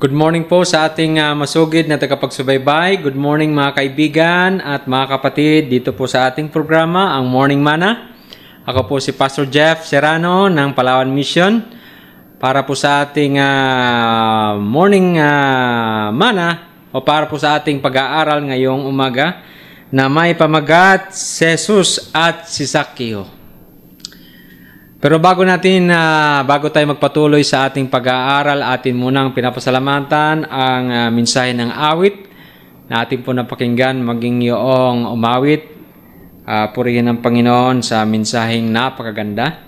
Good morning po sa ating masugid na tagapagsubaybay. Good morning mga kaibigan at mga kapatid dito po sa ating programa, ang Morning Mana. Ako po si Pastor Jeff Serrano ng Palawan Mission para po sa ating Morning Mana o para po sa ating pag-aaral ngayong umaga na may pamagat si Jesus at si Zaccheo. Pero bago tayo magpatuloy sa ating pag-aaral, atin munang pinapasalamatan ang mensahe ng awit na atin po napakinggan maging yoong umawit. Purihin ang Panginoon sa mensaheng napakaganda.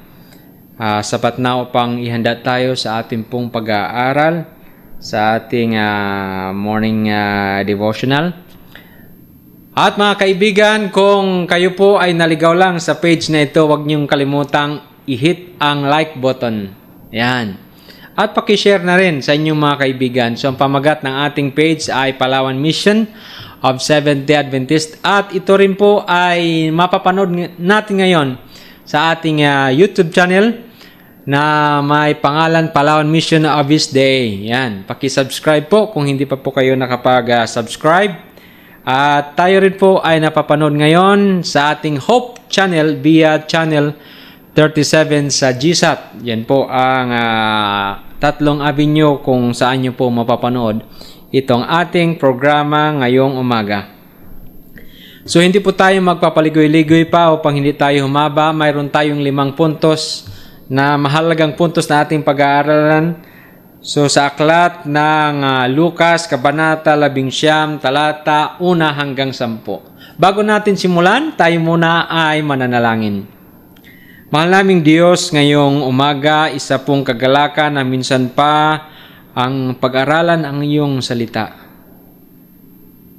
Sapat na upang ihanda tayo sa ating pong pag-aaral sa ating morning devotional. At mga kaibigan, kung kayo po ay naligaw lang sa page na ito, huwag niyong kalimutang i-hit ang like button. Yan. At pakishare na rin sa inyong mga kaibigan. So, ang pamagat ng ating page ay Palawan Mission of Seventh-day Adventist. At ito rin po ay mapapanood natin ngayon sa ating YouTube channel na may pangalan Palawan Mission of His Day. Yan. Pakisubscribe po kung hindi pa po kayo nakapag-subscribe. At tayo rin po ay napapanood ngayon sa ating Hope channel via channel 37 sa GSAT. Yan po ang tatlong avenue kung saan nyo po mapapanood itong ating programa ngayong umaga. So hindi po tayo magpapaligoy-ligoy pa upang hindi tayo humaba. Mayroon tayong 5 puntos na mahalagang puntos na ating pag-aaralan. So sa aklat ng Lucas, Kabanata 11, talata 1 hanggang 10. Bago natin simulan, tayo muna ay mananalangin. Mahal naming Diyos, ngayong umaga, isa pong kagalakan na minsan pa ang pag-aralan ang iyong salita.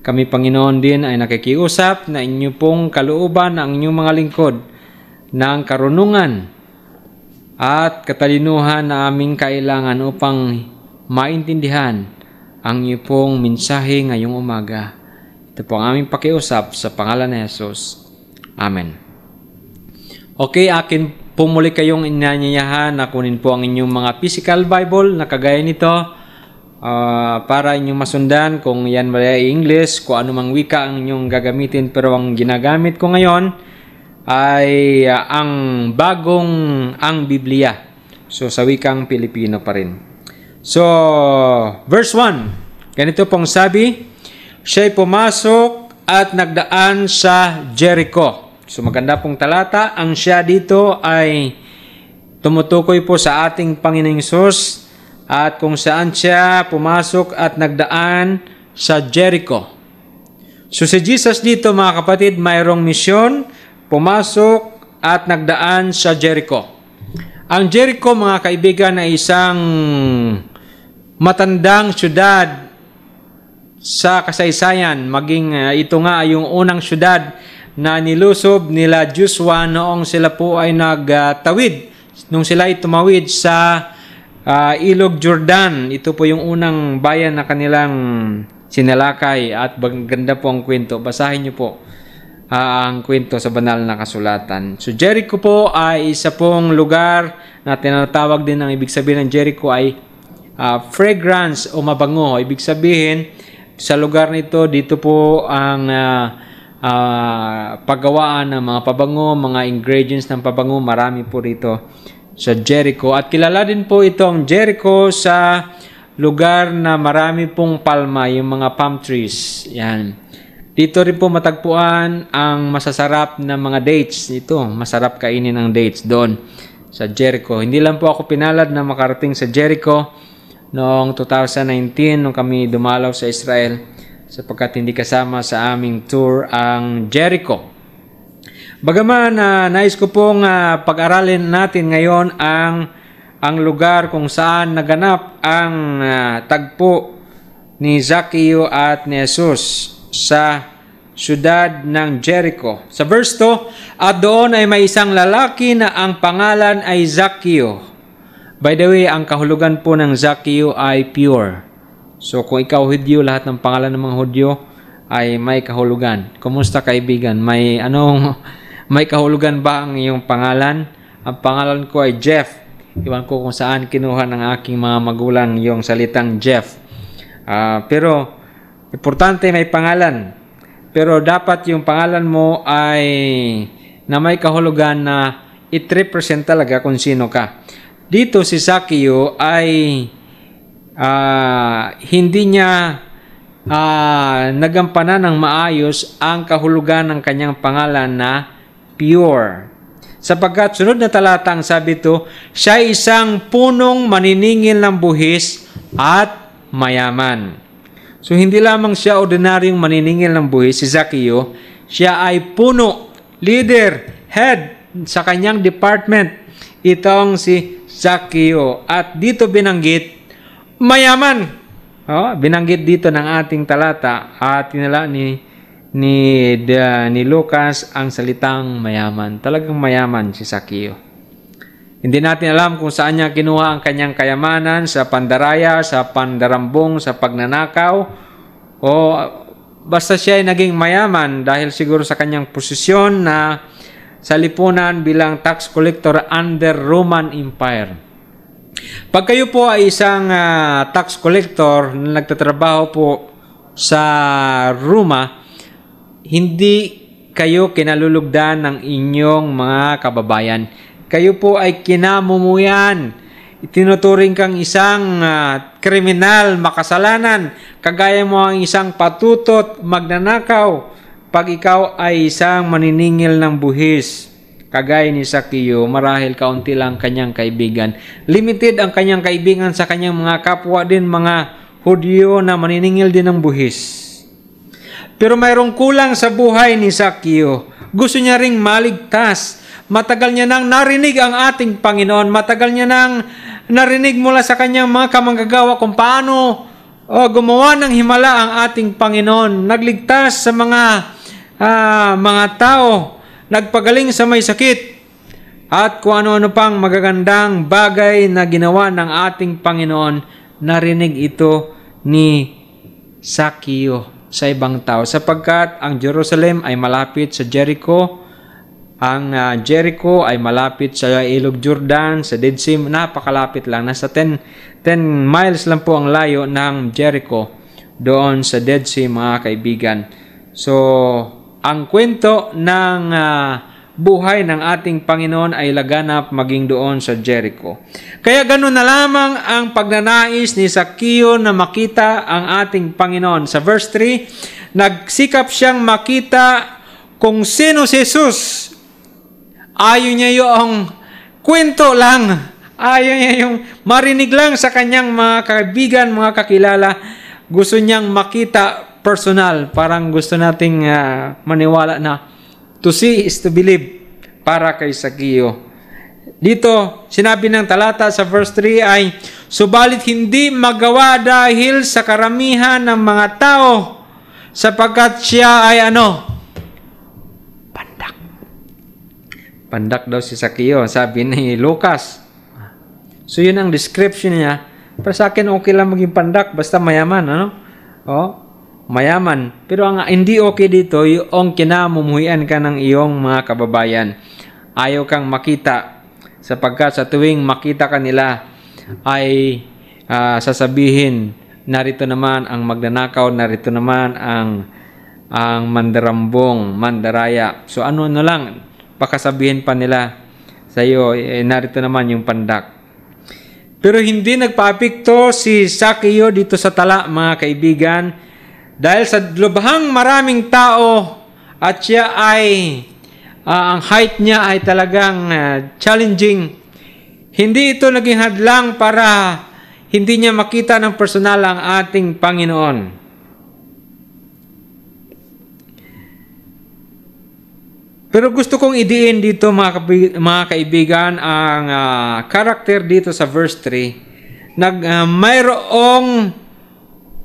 Kami, Panginoon, din ay nakikiusap na inyo pong kalooban ang inyong mga lingkod ng karunungan at katalinuhan na aming kailangan upang maintindihan ang iyo pong mensahe ngayong umaga. Ito po ang aming pakiusap sa pangalan ni Jesus. Amen. Okay, akin po muli kayong inanyayahan na kunin po ang inyong mga physical Bible na kagaya nito para inyong masundan kung yan ay English, kung anumang wika ang inyong gagamitin. Pero ang ginagamit ko ngayon ay ang Biblia. So, sa wikang Pilipino pa rin. So, verse 1. Ganito pong sabi, siya'y pumasok at nagdaan sa Jericho. So maganda pong talata. Ang siya dito ay tumutukoy po sa ating Panginoong Hesus at kung saan siya pumasok at nagdaan sa Jericho. So si Jesus dito mga kapatid, mayroong misyon, pumasok at nagdaan sa Jericho. Ang Jericho mga kaibigan ay isang matandang syudad sa kasaysayan. Maging ito nga ay yung unang syudad na nilusob nila Joshua noong sila po ay nagtawid. Nung sila ay tumawid sa Ilog Jordan. Ito po yung unang bayan na kanilang sinalakay at ganda po ang kwento. Basahin niyo po ang kwento sa banal na kasulatan. So Jericho po ay isa pong lugar na tinatawag din, ang ibig sabihin ng Jericho ay fragrance o mabango. Ibig sabihin sa lugar nito, dito po ang paggawaan ng mga pabango, mga ingredients ng pabango, marami po rito sa Jericho. At kilala din po itong Jericho sa lugar na marami pong palma, yung mga palm trees. Yan. Dito rin po matagpuan ang masasarap na mga dates. Ito, masarap kainin ang dates doon sa Jericho. Hindi lang po ako pinalad na makarating sa Jericho noong 2019 nung kami dumalaw sa Israel, sapagkat hindi kasama sa aming tour ang Jericho. Bagaman nais ko pong pag-aralin natin ngayon ang lugar kung saan naganap ang tagpo ni Zaccheo at ni Jesus sa syudad ng Jericho. Sa verse 2, at doon ay may isang lalaki na ang pangalan ay Zaccheo. By the way, ang kahulugan po ng Zaccheo ay pure. So kung ikaw Hudyo, lahat ng pangalan ng mga Hudyo ay may kahulugan. Kumusta kaibigan? May kahulugan ba ang iyong pangalan? Ang pangalan ko ay Jeff. Iwan ko kung saan kinuha ng aking mga magulang yung salitang Jeff. Pero importante may pangalan. Pero dapat yung pangalan mo ay na may kahulugan na it-represent talaga kung sino ka. Dito si Zaccheo ay hindi niya nagampanan ng maayos ang kahulugan ng kanyang pangalan na pure. Sapagkat sunod na talata ang sabi ito, siya isang punong maniningil ng buhis at mayaman. So hindi lamang siya ordinaryong maniningil ng buhis, si Zaccheo, siya ay puno, leader, head sa kanyang department. Itong si Zaccheo. At dito binanggit, mayaman. Binanggit dito ng ating talata at tinala ni Lucas ang salitang mayaman. Talagang mayaman si Zaccheo. Hindi natin alam kung saan niya kinuha ang kanyang kayamanan, sa pandaraya, sa pandarambong, sa pagnanakaw, o basta siya ay naging mayaman dahil siguro sa kanyang posisyon na sa lipunan bilang tax collector under Roman Empire. Pag kayo po ay isang tax collector na nagtatrabaho po sa Roma, hindi kayo kinalulugdan ng inyong mga kababayan. Kayo po ay kinamumuyan. Tinuturing kang isang kriminal, makasalanan. Kagaya mo ang isang patutot, magnanakaw. Pag ikaw ay isang maniningil ng buhis, kagaya ni Zaccheo, marahil kaunti lang kanyang kaibigan. Limited ang kanyang kaibigan sa kanyang mga kapwa din, mga Hudyo na maniningil din ng buhis. Pero mayroong kulang sa buhay ni Zaccheo. Gusto niya ring maligtas. Matagal niya nang narinig ang ating Panginoon. Matagal niya nang narinig mula sa kanyang mga kamanggagawa kung paano gumawa ng himala ang ating Panginoon. Nagligtas sa mga tao. Nagpagaling sa may sakit. At kung ano-ano pang magagandang bagay na ginawa ng ating Panginoon, narinig ito ni Zaccheo sa ibang tao, sapagkat ang Jerusalem ay malapit sa Jericho, ang Jericho ay malapit sa Ilog Jordan, sa Dead Sea, napakalapit lang, nasa 10 miles lang po ang layo ng Jericho doon sa Dead Sea, mga kaibigan. So ang kwento ng buhay ng ating Panginoon ay laganap maging doon sa Jericho. Kaya ganun na lamang ang pagnanais ni Zaccheo na makita ang ating Panginoon. Sa verse 3, nagsikap siyang makita kung sino si Jesus. Ayaw niya yung kwento lang. Ayaw niya yung marinig lang sa kanyang mga kaibigan, mga kakilala. Gusto niyang makita personal. Parang gusto nating maniwala na to see is to believe para kay Zaccheo. Dito, sinabi ng talata sa verse 3 ay, subalit hindi magawa dahil sa karamihan ng mga tao, sapagkat siya ay pandak. Pandak daw si Zaccheo, sabi ni Lucas. So yun ang description niya. Para sa akin, okay lang maging pandak, basta mayaman, mayaman. Pero ang hindi okay dito, yung kinamumuhian ka ng iyong mga kababayan. Ayaw kang makita, sapagkat sa tuwing makita ka nila ay sasabihin, narito naman ang magnanakaw, narito naman ang mandarambong, mandaraya. So ano lang, pakasabihin pa nila sa iyo, narito naman yung pandak. Pero hindi nagpaapekto si Zaccheo dito sa tala, mga kaibigan, dahil sa lubhang maraming tao at siya ay ang height niya ay talagang challenging. Hindi ito naging hadlang para hindi niya makita ng personal ang ating Panginoon. Pero gusto kong idiin dito, mga kaibigan, ang karakter dito sa verse 3. Mayroong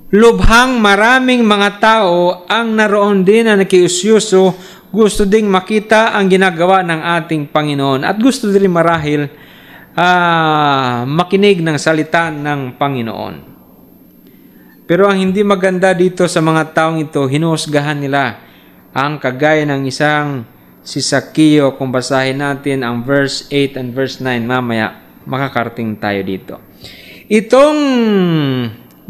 lubhang maraming mga tao ang naroon din na nakiusyuso, gusto ding makita ang ginagawa ng ating Panginoon at gusto din marahil makinig ng salita ng Panginoon. Pero ang hindi maganda dito sa mga taong ito, hinuhusgahan nila ang kagaya ng isang si Zaccheo. Kung basahin natin ang verse 8 and verse 9, mamaya makakarating tayo dito. Itong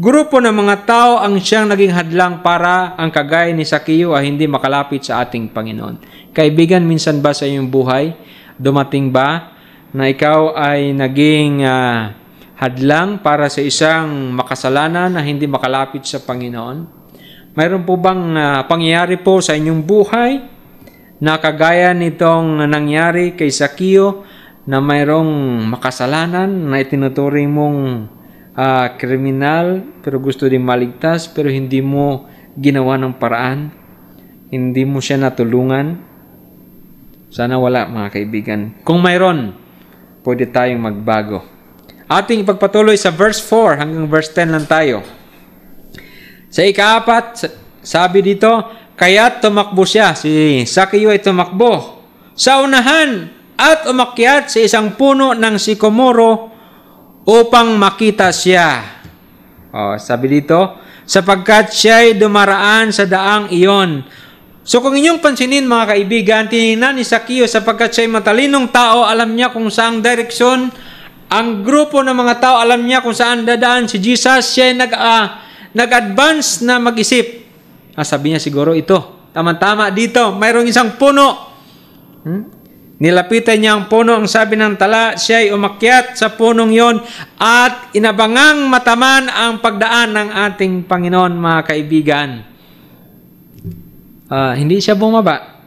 grupo ng mga tao ang siyang naging hadlang para ang kagaya ni Sakeo ay hindi makalapit sa ating Panginoon. Kaibigan, minsan ba sa iyong buhay, dumating ba na ikaw ay naging hadlang para sa isang makasalanan na hindi makalapit sa Panginoon? Mayroon po bang pangyayari po sa inyong buhay na kagaya nitong nangyari kay Sakeo na mayroong makasalanan na itinuturing mong kriminal pero gusto din maligtas pero hindi mo ginawa ng paraan, hindi mo siya natulungan? Sana wala, mga kaibigan. Kung mayroon, pwede tayong magbago. Ating pagpatuloy sa verse 4 hanggang verse 10 lang tayo. Sa ika-4, sabi dito, kaya't tumakbo siya, si Sakeo ay tumakbo sa unahan at umakyat sa isang puno ng sikomoro upang makita siya. Sabi dito, sapagkat siya'y dumaraan sa daang iyon. So kung inyong pansinin, mga kaibigan, tinignan ni Sakeo sapagkat siya'y matalinong tao, alam niya kung saang direksyon. Ang grupo ng mga tao, alam niya kung saan dadaan si Jesus. Siya'y nag-advance na mag-isip. Sabi niya siguro ito, tama-tama dito, mayroong isang puno. Nilapitan niya ang puno, ang sabi ng tala, siya ay umakyat sa punong yon at inabangang mataman ang pagdaan ng ating Panginoon, mga kaibigan. Hindi siya bumaba.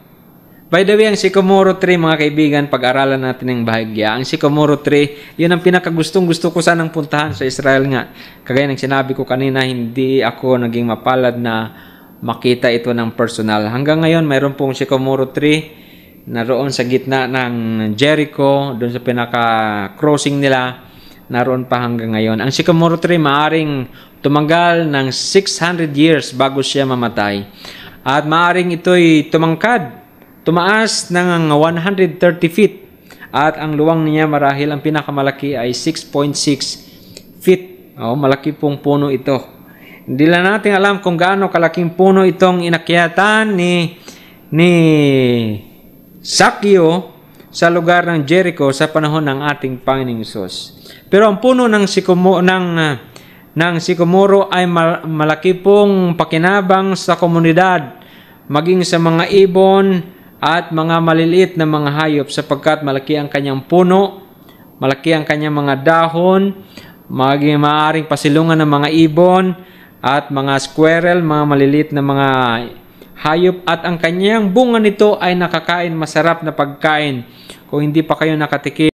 By the way, ang Sycamore Tree, mga kaibigan, pag-aralan natin ng bahagya. Ang Sycamore Tree, yun ang pinakagustong-gusto ko sanang puntahan sa Israel nga. Kagaya ng sinabi ko kanina, hindi ako naging mapalad na makita ito ng personal. Hanggang ngayon, mayroon pong Sycamore Tree naroon sa gitna ng Jericho, doon sa pinaka-crossing nila, naroon pa hanggang ngayon. Ang Sycamore Tree maaring tumanggal ng 600 years bago siya mamatay. At maaring ito'y tumaas ng 130 feet. At ang luwang niya marahil ang pinakamalaki ay 6.6 feet. Malaki pong puno ito. Hindi lang natin alam kung gaano kalaking puno itong inakyatan ni Sakeo sa lugar ng Jericho sa panahon ng ating Panginoong Hesus. Pero ang puno ng sikomoro ay malaki pong pakinabang sa komunidad, maging sa mga ibon at mga maliliit na mga hayop, sapagkat malaki ang kanyang puno, malaki ang kanyang mga dahon, maging maaaring pasilungan ng mga ibon at mga squirrel, mga maliliit na mga hayop, at ang kanyang bunga nito ay nakakain masarap na pagkain. Kung hindi pa kayo nakatikim